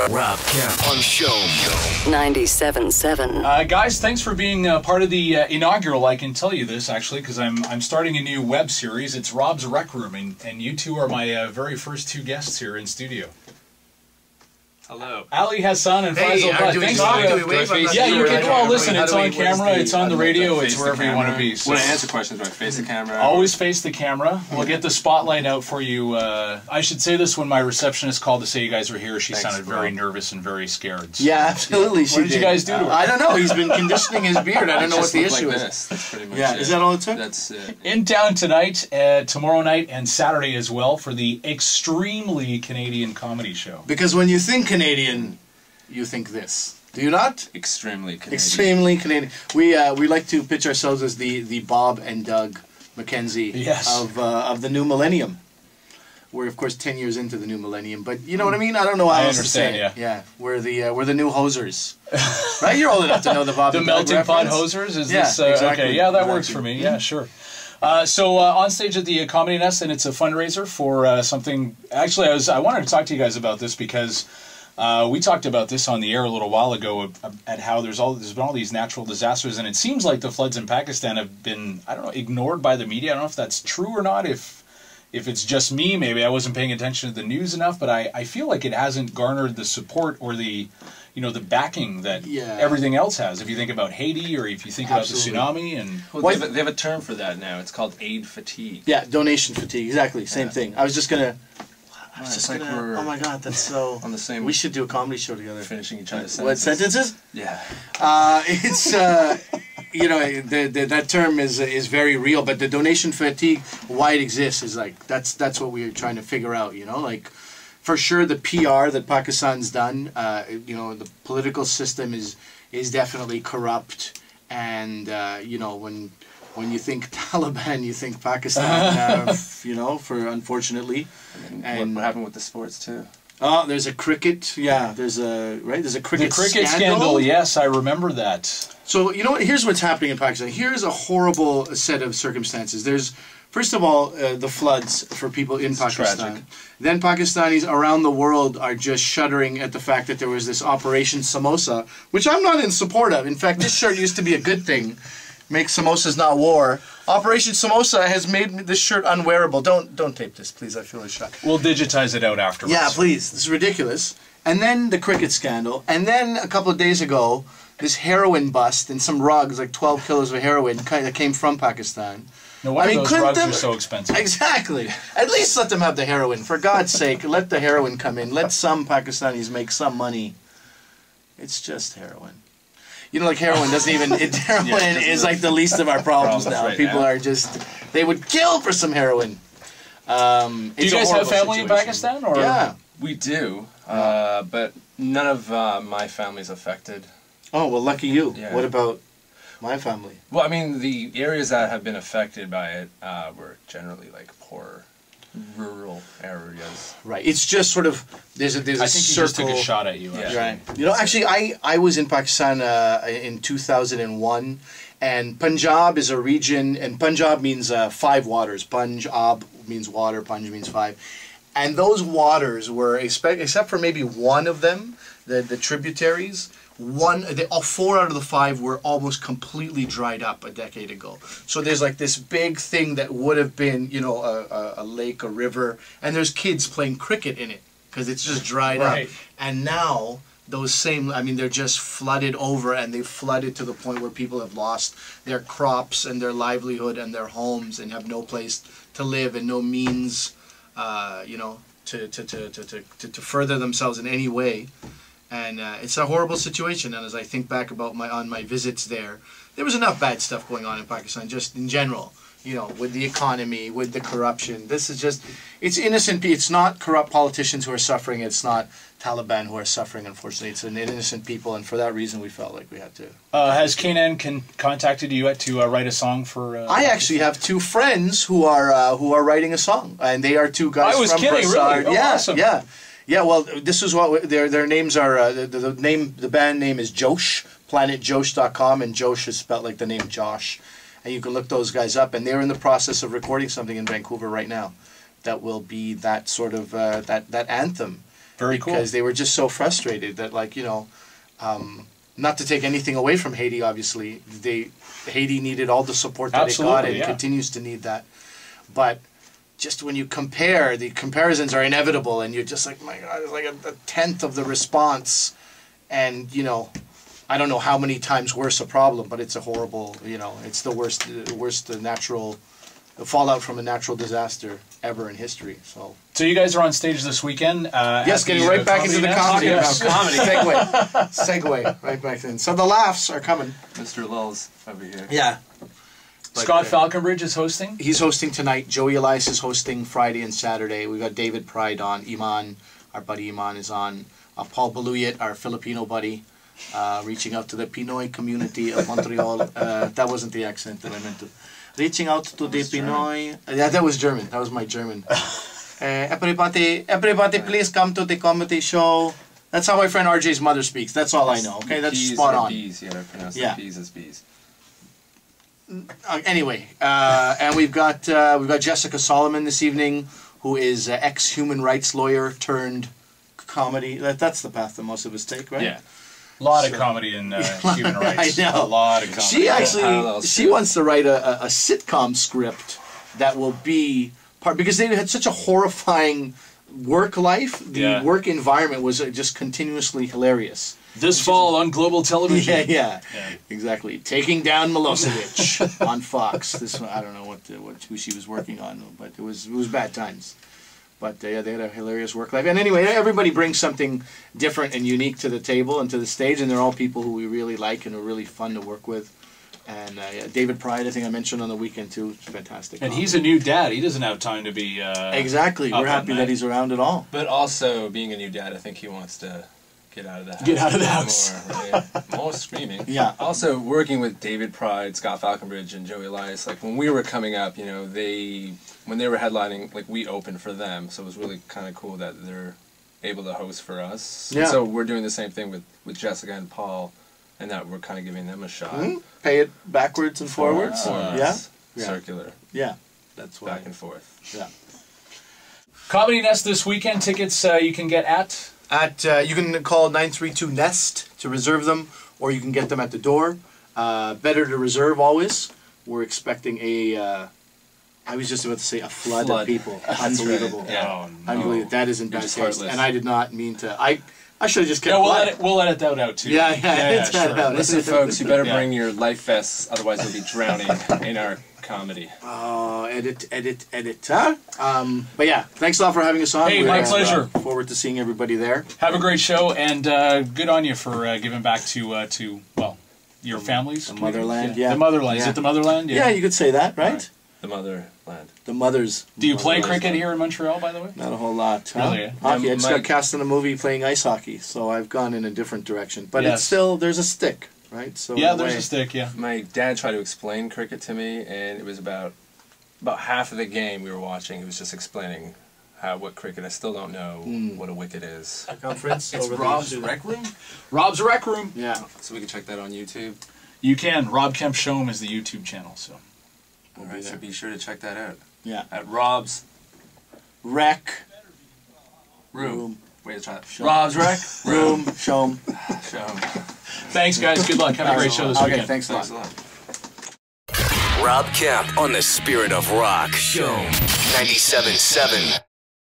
Rob Kemp on Show 97.7. Guys, thanks for being part of the inaugural. I can tell you this, actually, because I'm starting a new web series. It's Rob's Rec Room, and you two are my very first two guests here in studio. Hello. Ali, Hassan, and Faisal. Thanks for Yeah, you can. Well, listen, it's on camera, it's on the radio, it's wherever you want to be. So. When I answer questions, do I face the camera? Always face the camera. We'll get the spotlight out for you. I should say this when my receptionist called to say you guys were here. She sounded very nervous and very scared. So. Yeah, absolutely. What did you guys do to her? I don't know. He's been conditioning his beard. I don't know what the issue is. That's pretty much it. Is that all it took? That's it. In town tonight, tomorrow night, and Saturday as well for the extremely Canadian comedy show. Because when you think Canadian, you think this. Do you not? Extremely Canadian. Extremely Canadian. We like to pitch ourselves as the Bob and Doug McKenzie of the new millennium. We're of course 10 years into the new millennium, but you know what I mean. I don't know how else to say it. Yeah, we're the new hosers. Right? You're old enough to know the Bob and Doug melting pot reference. hosers. Is yeah, this exactly. okay? Yeah, that works for me. Yeah, sure. So on stage at the Comedy Nest, and it's a fundraiser for something. Actually, I wanted to talk to you guys about this because. We talked about this on the air a little while ago at how there's been all these natural disasters, and it seems like the floods in Pakistan have been, I don't know, ignored by the media. I don't know if that's true or not, if it's just me, maybe I wasn't paying attention to the news enough, but I feel like it hasn't garnered the support or the backing that everything else has. If you think about Haiti or if you think about the tsunami. And well, they have a term for that now. It's called aid fatigue. Yeah, donation fatigue, exactly, same thing. I was just going to... we're oh my God, that's so... on the same... We should do a comedy show together. Finishing each other's sentences. What, sentences? Yeah. It's, that term is very real, but the donation fatigue, why it exists is like, that's what we're trying to figure out, like, for sure the PR that Pakistan's done, the political system is definitely corrupt, and, when you think Taliban, you think Pakistan, unfortunately. And what happened with the sports, too? Oh, there's a cricket, there's a cricket scandal, yes, I remember that. So, you know what, here's what's happening in Pakistan. Here's a horrible set of circumstances. There's, first of all, the floods for people in Pakistan. Tragic. Then Pakistanis around the world are just shuddering at the fact that there was this Operation Samosa, which I'm not in support of. In fact, this shirt used to be a good thing. Make samosas not war. Operation Samosa has made this shirt unwearable. Don't tape this, please. I feel a shock. We'll digitize it out afterwards. Yeah, please. This is ridiculous. And then the cricket scandal. And then a couple of days ago, this heroin bust and some rugs, like 12 kilos of heroin, that came from Pakistan. No wonder those rugs are so expensive. Exactly. At least let them have the heroin. For God's sake, let the heroin come in. Let some Pakistanis make some money. It's just heroin. Like heroin doesn't even... heroin is like the least of our problems now. Right People now. are just... They would kill for some heroin. Do you guys have family in Pakistan? Or? Yeah. We do, but none of my family's affected. Oh, well, lucky you. Yeah. What about my family? Well, I mean, the areas that have been affected by it were generally like poor, rural areas. Right. It's just sort of... There's a I think circle. he just took a shot at you. Yeah. Right. Actually, I was in Pakistan in 2001, and Punjab is a region, and Punjab means 5 waters. Punjab means water, Punj means 5. And those waters were, except for maybe one of them, the tributaries, 4 out of the 5 were almost completely dried up a decade ago. So there's like this big thing that would have been, a lake, a river, and there's kids playing cricket in it because it's just dried up. And now those they're just flooded over, and they've flooded to the point where people have lost their crops and their livelihood and their homes and have no place to live and no means, to further themselves in any way. And it's a horrible situation. And as I think back about my visits there was enough bad stuff going on in Pakistan, just in general. With the economy, with the corruption. This is just, it's innocent. It's not corrupt politicians who are suffering. It's not Taliban who are suffering, unfortunately. It's an innocent people, and for that reason we felt like we had to. Has Kanan contacted you yet to write a song for... I actually have 2 friends who are writing a song, and they are 2 guys from kidding, Prasad. really? Oh, yeah, awesome. Yeah. Yeah, well, this is what their names are. The band name is Josh, planetjosh.com, and Josh is spelled like the name Josh. And you can look those guys up, and they're in the process of recording something in Vancouver right now that will be that sort of that anthem. Very cool. Because they were just so frustrated that, like, you know, not to take anything away from Haiti, obviously, Haiti needed all the support that it got and continues to need that. But just when you compare, the comparisons are inevitable, and you're just like, my God, it's like a tenth of the response, and, you know, I don't know how many times worse a problem, but it's a horrible, you know, it's the worst natural fallout from a natural disaster ever in history. So you guys are on stage this weekend. Yes, getting right back into the comedy. Yes. Comedy. Segue right back in. So the laughs are coming. Mr. Lulz over here. Yeah. Scott Falconbridge is hosting. He's hosting tonight. Joey Elias is hosting Friday and Saturday. We've got David Pride on. Iman, our buddy Iman, is on. Paul Baluyet, our Filipino buddy, reaching out to the Pinoy community of Montreal. That wasn't the accent that I meant to. Reaching out to the Pinoy. Yeah, that was German. That was my German. Everybody, please come to the comedy show. That's how my friend RJ's mother speaks. That's all I know. Okay, that's spot on. Bees, you gotta pronounce the B's as bees. Anyway, and we've got Jessica Solomon this evening, who is ex-human rights lawyer turned comedy. That's the path that most of us take, right? Yeah. A lot of comedy in human rights. I know. A lot of comedy. She wants to write a sitcom script that will be part, because they had such a horrifying work life. The work environment was just continuously hilarious. This fall on Global Television. Yeah, exactly. Taking Down Milosevic on Fox. This one, I don't know who she was working on, but it was bad times. But they had a hilarious work life. And anyway, everybody brings something different and unique to the table and to the stage, and they're all people who we really like and are really fun to work with. And David Pride, I think I mentioned on the weekend too, fantastic. And he's a new dad. He doesn't have time to be exactly. We're happy that he's around at all. But also, being a new dad, I think he wants to get out of the house. Get out of the house. More screaming. Yeah. Also, working with David Pride, Scott Falconbridge, and Joey Elias, like when we were coming up, you know, when they were headlining, like we opened for them, so it was really kind of cool that they're able to host for us. Yeah. And so we're doing the same thing with Jessica and Paul, and that we're kind of giving them a shot. Pay it backwards and forwards. Yeah. Circular. Yeah. That's back and forth. Yeah. Comedy Nest this weekend. Tickets you can get at you can call 932-NEST to reserve them, or you can get them at the door. Better to reserve always. We're expecting I was just about to say a flood of people. Unbelievable. Right. Yeah. Oh, no. Unbelievable. That is in bad taste. And I did not mean to. I should have just kept we'll edit that out too. Yeah, sure. Listen, folks, you better bring your life vests, otherwise you'll be drowning in our comedy. Oh, edit. Huh? But yeah, thanks a lot for having us on. Hey, my pleasure. Forward to seeing everybody there. Have a great show, and good on you for giving back to your families. The motherland, yeah. The motherland. Yeah. Is it the motherland? Yeah, you could say that, right? The motherland. The mothers. Do you play cricket here in Montreal, by the way? Not a whole lot. Huh? Really? Hockey. I just got cast in a movie playing ice hockey, so I've gone in a different direction. But it's still, there's a stick, right? So yeah, there's a stick, yeah. My dad tried to explain cricket to me, and it was about half of the game we were watching. He was just explaining what cricket. I still don't know what a wicket is. Circumference. It's Rob's Rec Room? Rob's Rec Room. Yeah. So we can check that on YouTube. You can. Rob Kemp Show 'em is the YouTube channel, so. Alright, so be sure to check that out. Yeah. At Rob's Rec Room. Wait, let's try that. Rob's Rec Room. Show 'em. Thanks, guys. Good luck. Have a great show this weekend. Thanks a lot. Rob Kemp on the Spirit of Rock Show 97.7.